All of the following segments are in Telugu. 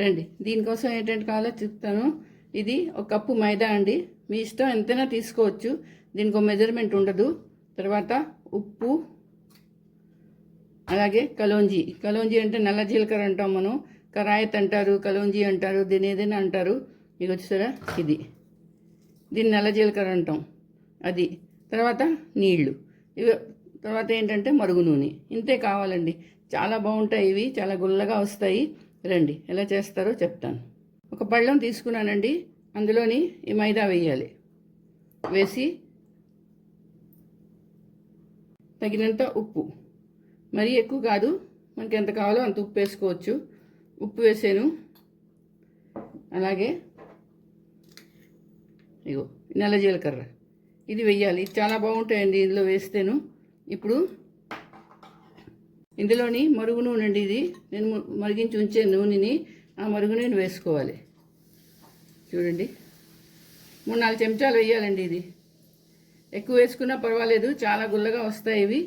రండి, దీనికోసం ఏంటంటే కావాలో చెప్తాను. ఇది ఒక కప్పు మైదా అండి, మీ ఇష్టం ఎంతైనా తీసుకోవచ్చు, దీనికి ఒక మెజర్మెంట్ ఉండదు. తర్వాత ఉప్పు, అలాగే కలోంజీ. కలోంజీ అంటే నల్ల జీలకర్ర అంటాం మనం, కరాయత్ అంటారు, కలోంజీ అంటారు, దీని ఏదైనా అంటారు. మీకు వచ్చేసరా ఇది, దీన్ని నల్ల జీలకర్ర అంటాం అది. తర్వాత నీళ్లు, ఇవి. తర్వాత ఏంటంటే మరుగు నూనె. ఇంతే కావాలండి, చాలా బాగుంటాయి ఇవి, చాలా గుల్లగా వస్తాయి. రండి ఎలా చేస్తారో చెప్తాను. ఒక పళ్ళెం తీసుకున్నానండి, అందులోని ఈ మైదా వేయాలి. వేసి తగినంత ఉప్పు, మరీ ఎక్కువ కాదు, మనకి ఎంత కావాలో అంత ఉప్పు వేసుకోవచ్చు. ఉప్పు వేసాను. అలాగే ఇగో నల్ల జీలకర్ర, ఇది వెయ్యాలి. చాలా బాగుంటాయండి ఇందులో వేస్తేను. ఇప్పుడు ఇందులోని మరుగు నూనె అండి, ఇది నేను మరిగించి ఉంచే నూనెని, ఆ మరుగు నూనె వేసుకోవాలి. చూడండి, 3-4 చెంచాలు వేయాలండి. ఇది ఎక్కువ వేసుకున్నా పర్వాలేదు, చాలా గుల్లగా వస్తాయి ఇవి.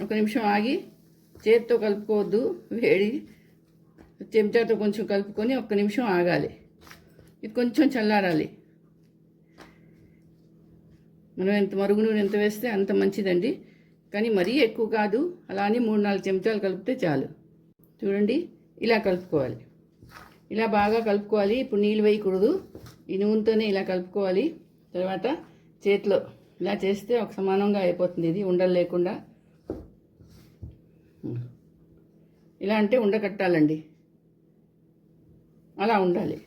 ఒక నిమిషం ఆగి, చేతితో కలుపుకోవద్దు, వేడి చెంచాతో కొంచెం కలుపుకొని ఒక్క నిమిషం ఆగాలి. ఇది కొంచెం చల్లారాలి. మనం ఎంత మరుగు నూనె ఎంత వేస్తే అంత మంచిదండి, కానీ మరీ ఎక్కువ కాదు. అలా అని 3-4 చెంచాలు కలిపితే చాలు. చూడండి, ఇలా కలుపుకోవాలి, ఇలా బాగా కలుపుకోవాలి. ఇప్పుడు నీళ్ళు వేయకూడదు, ఈ నూనెతోనే ఇలా కలుపుకోవాలి. తర్వాత చేతిలో ఇలా చేస్తే ఒక సమానంగా అయిపోతుంది, ఇది ఉండలు లేకుండా. ఇలా అంటే ఉండకట్టాలండి, అలా ఉండాలి.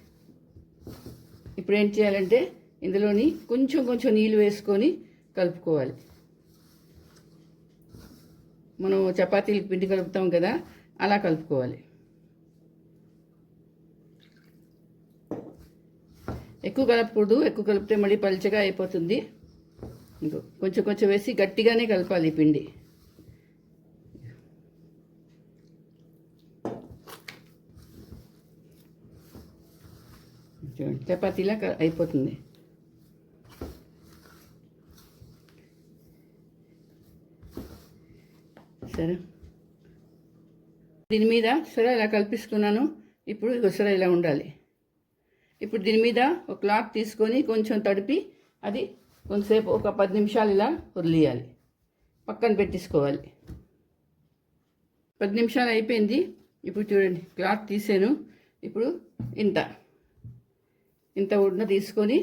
ఇప్పుడు ఏం చేయాలంటే ఇందులోని కొంచెం కొంచెం నీళ్ళు వేసుకొని కలుపుకోవాలి. మనం చపాతీలకు పిండి కలుపుతాం కదా, అలా కలుపుకోవాలి. ఎక్కువ కలపకూడదు, ఎక్కువ కలిపితే మళ్ళీ పలుచగా అయిపోతుంది. ఇంకో కొంచెం కొంచెం వేసి గట్టిగానే కలపాలి ఈ పిండి. చూడండి, చపాతీలా అయిపోతుంది. సరే, దీని మీద సరే ఇలా కలిపిస్తున్నాను. ఇప్పుడు సరే ఇలా ఉండాలి. ఇప్పుడు దీని మీద ఒక క్లాత్ తీసుకొని కొంచెం తడిపి అది కొంతసేపు ఒక 10 నిమిషాలు ఇలా వదిలేయాలి, పక్కన పెట్టేసుకోవాలి. 10 నిమిషాలు అయిపోయింది. ఇప్పుడు చూడండి, క్లాత్ తీసాను. ఇప్పుడు ఇంత ఉన్న తీసుకొని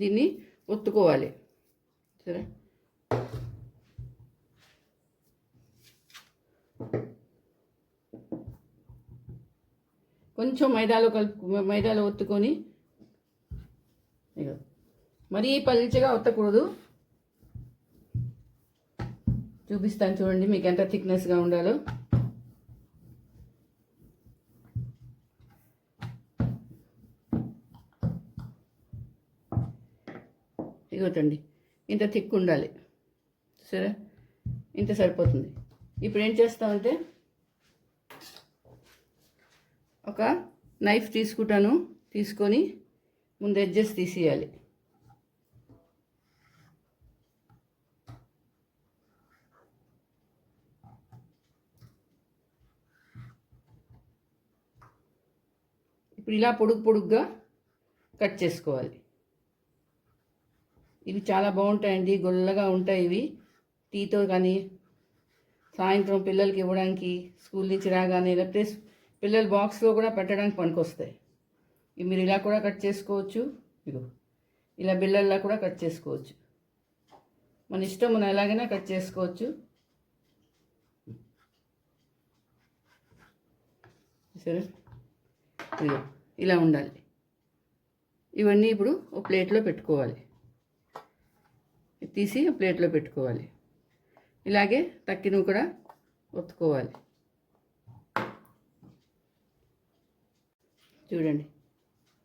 దీన్ని ఒత్తుకోవాలి. సరే, కొంచెం మైదాలో ఒత్తుకొని, మరీ పల్చగా ఒత్తకూడదు. చూపిస్తాను చూడండి మీకు ఎంత థిక్నెస్గా ఉండాలో. ఇగోతండి, ఇంత థిక్ ఉండాలి. సరే, ఇంత సరిపోతుంది. ఇప్పుడు ఏం చేస్తామంటే ఒక నైఫ్ తీసుకుంటాను, తీసుకొని ముందు ఎడ్జెస్ తీసేయాలి. ఇప్పుడు ఇలా పొడుగ్గా కట్ చేసుకోవాలి. ఇవి చాలా బాగుంటాయండి, గుల్లగా ఉంటాయి ఇవి. టీతో కానీ, సాయంత్రం పిల్లలకి ఇవ్వడానికి, స్కూల్ నుంచి రాగానే, లేకపోతే పిల్లల బాక్స్లో కూడా పెట్టడానికి పనికొస్తాయి. ఇవి మీరు ఇలా కూడా కట్ చేసుకోవచ్చు. ఇగో ఇలా బిళ్ళల్లా కూడా కట్ చేసుకోవచ్చు. మన ఇష్టం, మనం ఎలాగైనా కట్ చేసుకోవచ్చు. సరే, ఇగో ఇలా ఉండాలి. ఇవన్నీ ఇప్పుడు ఒక ప్లేట్లో పెట్టుకోవాలి, తీసి ప్లేట్లో పెట్టుకోవాలి. ఇలాగే తక్కినవి కూడా ఒత్తుకోవాలి. చూడండి,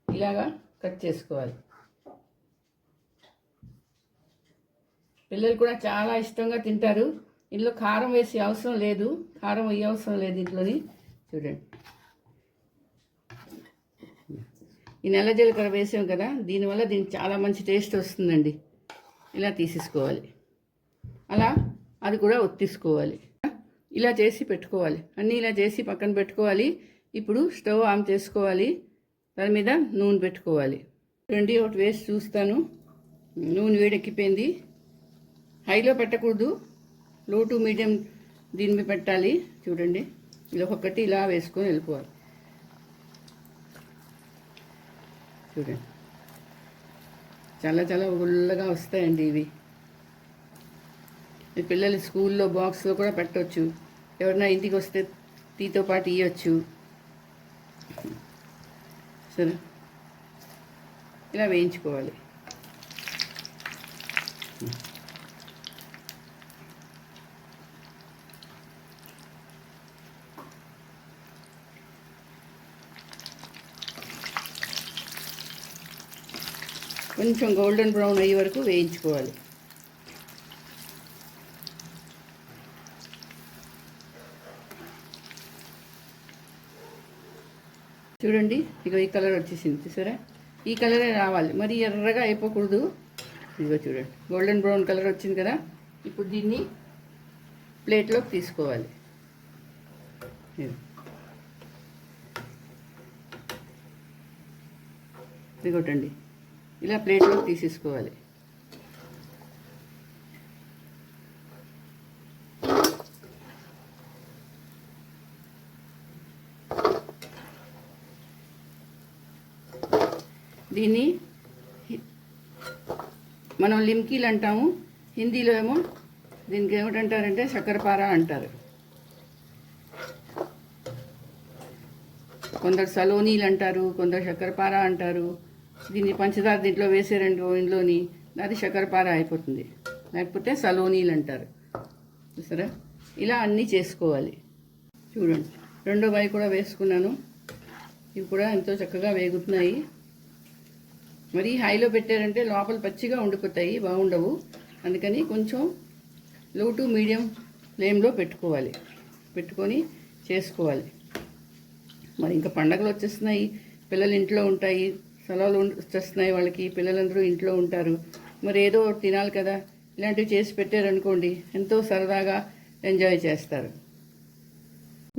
ఇలాగా కట్ చేసుకోవాలి. పిల్లలు కూడా చాలా ఇష్టంగా తింటారు. ఇందులో కారం వేసే అవసరం లేదు, కారం వేయ అవసరం లేదు ఇంట్లోని. చూడండి, ఈ నల్ల జీలకర్ర వేసాం కదా, దీనివల్ల దీనికి చాలా మంచి టేస్ట్ వస్తుందండి. ఇలా తీసేసుకోవాలి, అలా అది కూడా ఒత్తిసుకోవాలి. ఇలా చేసి పెట్టుకోవాలి, అన్నీ ఇలా చేసి పక్కన పెట్టుకోవాలి. ఇప్పుడు స్టవ్ ఆన్ చేసుకోవాలి. దాని మీద నూనె పెట్టుకోవాలి. చూడండి, ఒకటి వేసి చూస్తాను. నూనె వేడెక్కిపోయింది. హైలో పెట్టకూడదు, లో టు మీడియం దీని మీద పెట్టాలి. చూడండి, ఇలా ఒక్కొక్కటి ఇలా వేసుకొని వెళ్ళిపోవాలి. చూడండి, చాలా చాలా గుల్లగా వస్తాయండి ఇవి. మీ పిల్లలు స్కూల్లో బాక్స్లో కూడా పెట్టవచ్చు. ఎవరైనా ఇంటికి వస్తే టీతో పాటు ఇవ్వచ్చు. సరే, ఇలా వేయించుకోవాలి. కొంచెం గోల్డెన్ బ్రౌన్ అయ్యే వరకు వేయించుకోవాలి. చూడండి, ఇక ఈ కలర్ వచ్చేసింది. చూసారా, ఈ కలరే రావాలి, మరి ఎర్రగా అయిపోకూడదు. ఇదిగో చూడండి, గోల్డెన్ బ్రౌన్ కలర్ వచ్చింది కదా. ఇప్పుడు దీన్ని ప్లేట్లోకి తీసుకోవాలి. ఇదిగోటండి, ఇలా ప్లేట్లోకి తీసేసుకోవాలి. దీన్ని మనం లిమ్కీలు అంటాము, హిందీలో ఏమో దీనికి ఏమిటంటారంటే శక్కరపార అంటారు. కొందరు సలోనీలు అంటారు, కొందరు శక్కరపార అంటారు. దీన్ని పంచదార దీంట్లో వేసారండి ఇంట్లోని, అది శక్కరపార అయిపోతుంది. లేకపోతే సలోనీలు అంటారు. చూసారా, ఇలా అన్నీ చేసుకోవాలి. చూడండి, రెండో వై కూడా వేసుకున్నాను. ఇవి కూడా ఎంతో చక్కగా వేగుతున్నాయి. మరి హైలో పెట్టారంటే లోపల పచ్చిగా ఉండిపోతాయి, బాగుండవు. అందుకని కొంచెం లో టు మీడియం ఫ్లేమ్లో పెట్టుకోవాలి, పెట్టుకొని చేసుకోవాలి. మరి ఇంకా పండగలు వచ్చేస్తున్నాయి, పిల్లలు ఇంట్లో ఉంటాయి, సెలవులు వచ్చేస్తున్నాయి వాళ్ళకి, పిల్లలందరూ ఇంట్లో ఉంటారు. మరి ఏదో తినాలి కదా, ఇలాంటివి చేసి పెట్టారనుకోండి, ఎంతో సరదాగా ఎంజాయ్ చేస్తారు.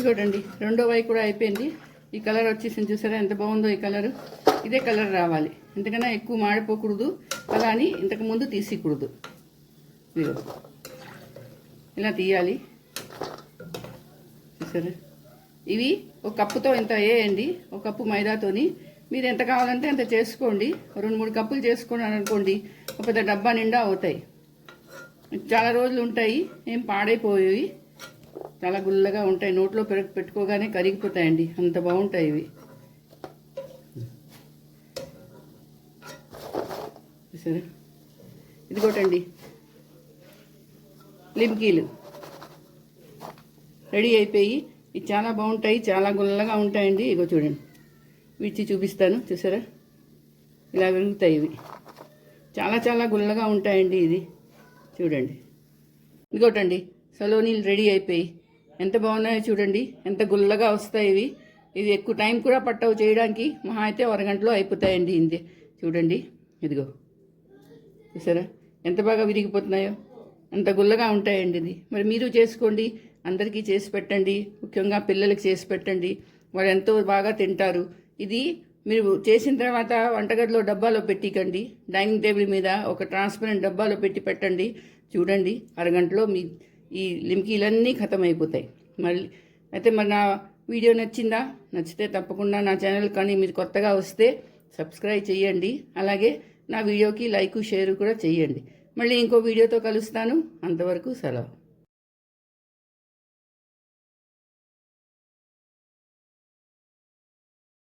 చూడండి, రెండో వై కూడా అయిపోయింది. ఈ కలర్ వచ్చేసింది. చూసారా ఎంత బాగుందో ఈ కలరు. ఇదే కలర్ రావాలి, ఎందుకన్నా ఎక్కువ మాడిపోకూడదు, అలా అని ఇంతకుముందు తీసేయకూడదు. ఇదిగో ఇలా తీయాలి. చూసారా, ఇవి ఒక కప్పుతో ఇంత వేయండి, ఒక కప్పు మైదాతోని. మీరు ఎంత కావాలంటే అంత చేసుకోండి. 2-3 కప్పులు చేసుకున్నాను అనుకోండి, ఒక పెద్ద డబ్బా నిండా అవుతాయి. చాలా రోజులు ఉంటాయి, ఏం పాడైపోయేవి, చాలా గుల్లగా ఉంటాయి. నోట్లో పెట్టుకోగానే కరిగిపోతాయండి, అంత బాగుంటాయి ఇవి. సరే, ఇదిగోటండి లిమ్కీలు రెడీ అయిపోయి. ఇవి చాలా బాగుంటాయి, చాలా గుల్లగా ఉంటాయండి. ఇగో చూడండి, విడిచి చూపిస్తాను. చూసారా, ఇలా వెలుగుతాయి ఇవి, చాలా చాలా గుల్లగా ఉంటాయండి. ఇది చూడండి, ఇదిగోటండి సలోనీలు రెడీ అయిపోయి. ఎంత బాగున్నాయో చూడండి, ఎంత గుల్లగా వస్తాయి ఇవి. ఇవి ఎక్కువ టైం కూడా పట్టవు చేయడానికి, మహా అయితే 1 గంటలో అయిపోతాయండి. ఇంతే చూడండి, ఇదిగో చూసారా ఎంత బాగా విరిగిపోతున్నాయో, అంత గుల్లగా ఉంటాయండి. ఇది మరి మీరు చేసుకోండి, అందరికీ చేసి పెట్టండి, ముఖ్యంగా పిల్లలకి చేసి పెట్టండి, వాళ్ళు ఎంతో బాగా తింటారు. ఇది మీరు చేసిన తర్వాత వంటగదిలో డబ్బాలో పెట్టికండి, డైనింగ్ టేబుల్ మీద ఒక ట్రాన్స్పరెంట్ డబ్బాలో పెట్టి పెట్టండి. చూడండి, అరగంటలో మీ ఈ లిమ్కీలన్నీ ఖతం అయిపోతాయి. మళ్ళీ అయితే మరి నా వీడియో నచ్చిందా? నచ్చితే తప్పకుండా నా ఛానల్ కానీ మీరు కొత్తగా వస్తే సబ్స్క్రైబ్ చేయండి. అలాగే నా వీడియోకి లైక్ షేర్ కూడా చేయండి. మళ్ళీ ఇంకో వీడియోతో కలుస్తాను. అంతవరకు సెలవు.